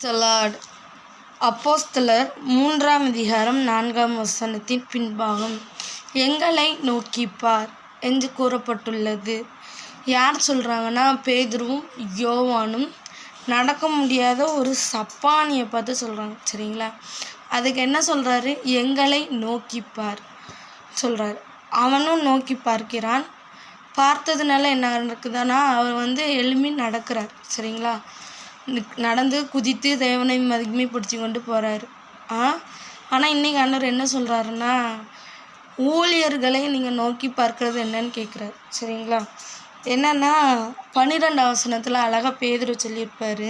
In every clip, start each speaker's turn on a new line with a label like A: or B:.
A: தலாட் அப்போஸ்தலர் 3ஆம் அதிகாரம் 4ஆம் வசனத்தின் பின்பாகம். எங்களை நோக்கிப்பார் என்று கூறப்பட்டுள்ளது. யார் சொல்கிறாங்கன்னா, பேதுருவும் யோவானும் நடக்க முடியாத ஒரு சப்பானியை பார்த்து சொல்கிறாங்க. சரிங்களா? அதுக்கு என்ன சொல்கிறாரு? எங்களை நோக்கிப்பார் சொல்கிறார். அவனும் நோக்கி பார்க்கிறான். பார்த்ததுனால என்ன நடக்குதுன்னா, அவர் எழும்பி நடக்கிறார். சரிங்களா? நடந்து குதித்து தேவனை மகிமைப்படுத்தி கொண்டு போகிறாரு. ஆனால் இன்றைக்கி ஆண்டவர் என்ன சொல்கிறாருன்னா, ஊழியர்களை நீங்கள் நோக்கி பார்க்கறது என்னன்னு கேட்குறாரு. சரிங்களா? என்னன்னா 12ஆம் வசனத்தில் அழகாக பேதுரு சொல்லியிருப்பார்,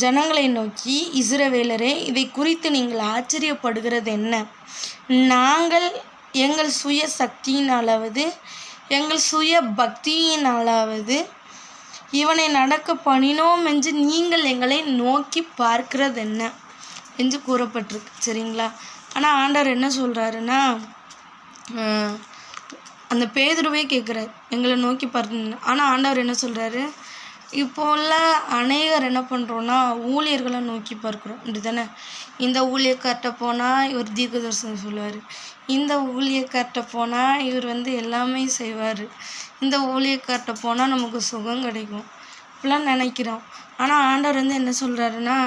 A: ஜனங்களை நோக்கி, இஸ்ரவேலரே, இதை குறித்து நீங்கள் ஆச்சரியப்படுகிறது என்ன? நாங்கள் எங்கள் சுய சக்தியினாலாவது எங்கள் சுய பக்தியினாலாவது இவனை நடக்க பண்ணினோம் என்று நீங்கள் எங்களை நோக்கி பார்க்கிறது என்ன என்று கூறப்பட்டிருக்கு. சரிங்களா? ஆனால் ஆண்டவர் என்ன சொல்கிறாருன்னா, அந்த பேதுருவே கேட்குறாரு, எங்களை நோக்கி பார்க்கணும். ஆனால் ஆண்டவர் என்ன சொல்கிறாரு? இப்போ உள்ள அநேகர் என்ன பண்ணுறோன்னா, ஊழியர்களை நோக்கி பார்க்குறோம். அப்படி தானே? இந்த ஊழியக்கார்ட்ட போனால் இவர் தீர்க்க தரிசனம் சொல்லுவார், இந்த ஊழியக்கார்ட்ட போனால் இவர் எல்லாமே செய்வார், இந்த ஊழியக்கார்ட்ட போனால் நமக்கு சுகம் கிடைக்கும், இப்படிலாம் நினைக்கிறோம். ஆனால் ஆண்டவர் என்ன சொல்கிறாருன்னா,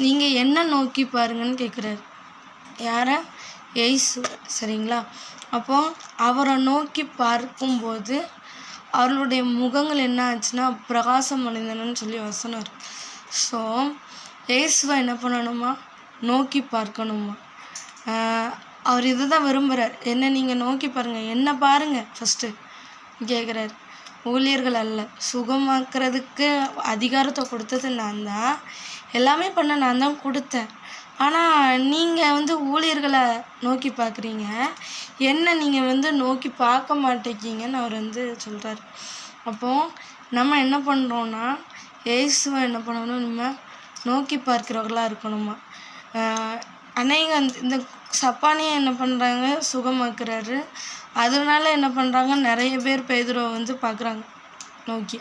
A: நீங்கள் என்ன நோக்கி பாருங்கன்னு கேட்குறாரு. யாரை? இயேசு. சரிங்களா? அப்போ அவரை நோக்கி பார்க்கும்போது அவர்களுடைய முகங்கள் என்ன ஆச்சுன்னா பிரகாசம் அடைந்தனன்னு சொல்லி வசனம் இருக்கு. ஸோ இயேசுவை என்ன பண்ணணுமா? நோக்கி பார்க்கணுமா? அவர் இதை தான் விரும்புகிறார். என்ன நீங்கள் நோக்கி பாருங்கள், என்ன பாருங்கள் ஃபஸ்ட்டு கேட்குறாரு. ஊழியர்கள் அல்ல, சுகமாக்குறதுக்கு அதிகாரத்தை கொடுத்தது நான் தான், எல்லாமே பண்ண நான் தான் கொடுத்தேன். ஆனால் நீங்கள் ஊழியர்களை நோக்கி பார்க்குறீங்க, என்ன நீங்கள் நோக்கி பார்க்க மாட்டேங்கிங்கன்னு அவர் சொல்கிறார். அப்போது நம்ம என்ன பண்ணுறோன்னா, இயேசுவை என்ன பண்ணணும்? நம்ம நோக்கி பார்க்குறவர்களாக இருக்கணுமா? அநேக இந்த சப்பானியை என்ன பண்ணுறாங்க? சுகமாக்குறாரு. அதனால என்ன பண்ணுறாங்க? நிறைய பேர் பேதுருவை பார்க்குறாங்க நோக்கி.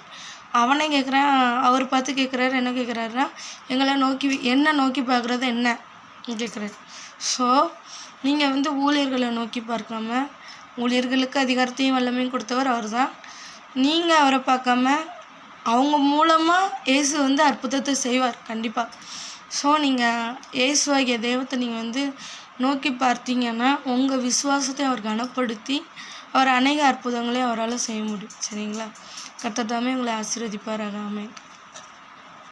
A: அவனே கேட்குறான், அவர் பார்த்து கேட்குறாரு. என்ன கேட்குறாருன்னா, எங்களை நோக்கி என்ன நோக்கி பார்க்குறது என்ன கேட்குறாரு. ஸோ நீங்கள் ஊழியர்களை நோக்கி பார்க்காம, ஊழியர்களுக்கு அதிகாரத்தையும் வல்லமையும் கொடுத்தவர் அவர் தான். நீங்கள் அவரை பார்க்காம அவங்க மூலமாக இயேசு அற்புதத்தை செய்வார் கண்டிப்பாக. ஸோ நீங்கள் இயேசுவாகிய தெய்வத்தை நீங்கள் நோக்கி பார்த்தீங்கன்னா உங்கள் விசுவாசத்தை அவர் கனப்படுத்தி அவர் அநேக அற்புதங்களையும் அவரால் செய்ய முடியும். சரிங்களா? கர்த்தர் தாமே உங்களை ஆசீர்வதிப்பாராக. ஆமென்.